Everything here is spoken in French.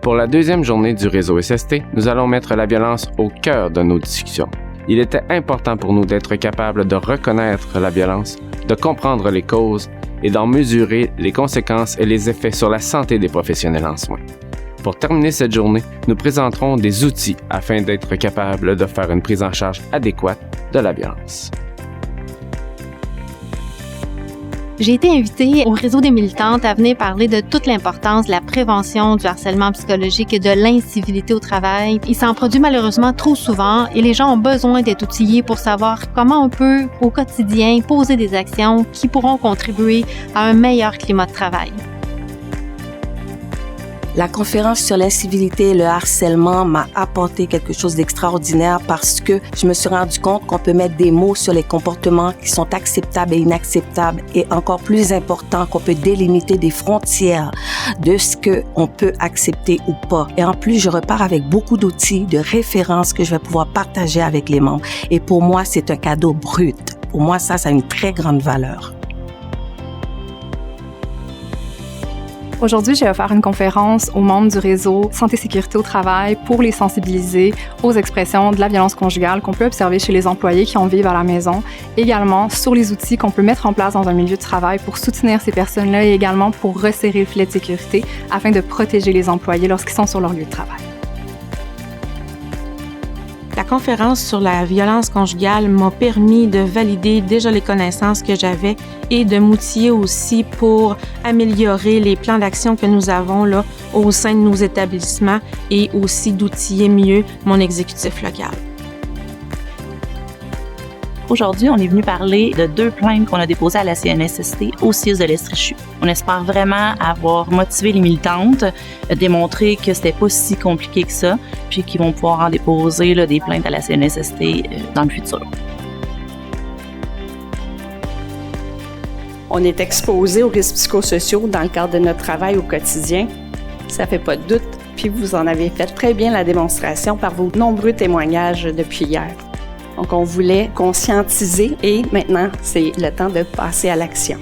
Pour la deuxième journée du réseau SST, nous allons mettre la violence au cœur de nos discussions. Il était important pour nous d'être capables de reconnaître la violence, de comprendre les causes et d'en mesurer les conséquences et les effets sur la santé des professionnels en soins. Pour terminer cette journée, nous présenterons des outils afin d'être capables de faire une prise en charge adéquate de la violence. J'ai été invitée au réseau des militantes à venir parler de toute l'importance de la prévention du harcèlement psychologique et de l'incivilité au travail. Il s'en produit malheureusement trop souvent et les gens ont besoin d'être outillés pour savoir comment on peut, au quotidien, poser des actions qui pourront contribuer à un meilleur climat de travail. La conférence sur l'incivilité et le harcèlement m'a apporté quelque chose d'extraordinaire parce que je me suis rendu compte qu'on peut mettre des mots sur les comportements qui sont acceptables et inacceptables et encore plus important qu'on peut délimiter des frontières de ce qu'on peut accepter ou pas. Et en plus, je repars avec beaucoup d'outils, de références que je vais pouvoir partager avec les membres. Et pour moi, c'est un cadeau brut. Pour moi, ça a une très grande valeur. Aujourd'hui, j'ai offert une conférence aux membres du réseau Santé-Sécurité au travail pour les sensibiliser aux expressions de la violence conjugale qu'on peut observer chez les employés qui en vivent à la maison. Également, sur les outils qu'on peut mettre en place dans un milieu de travail pour soutenir ces personnes-là et également pour resserrer le filet de sécurité afin de protéger les employés lorsqu'ils sont sur leur lieu de travail. La conférence sur la violence conjugale m'a permis de valider déjà les connaissances que j'avais et de m'outiller aussi pour améliorer les plans d'action que nous avons là au sein de nos établissements et aussi d'outiller mieux mon exécutif local. Aujourd'hui, on est venu parler de 2 plaintes qu'on a déposées à la CNSST au CIUS de l'Estréchu. On espère vraiment avoir motivé les militantes, démontrer que c'était pas si compliqué que ça, puis qu'ils vont pouvoir en déposer des plaintes à la CNSST dans le futur. On est exposé aux risques psychosociaux dans le cadre de notre travail au quotidien. Ça fait pas de doute, puis vous en avez fait très bien la démonstration par vos nombreux témoignages depuis hier. Donc, on voulait conscientiser et maintenant, c'est le temps de passer à l'action.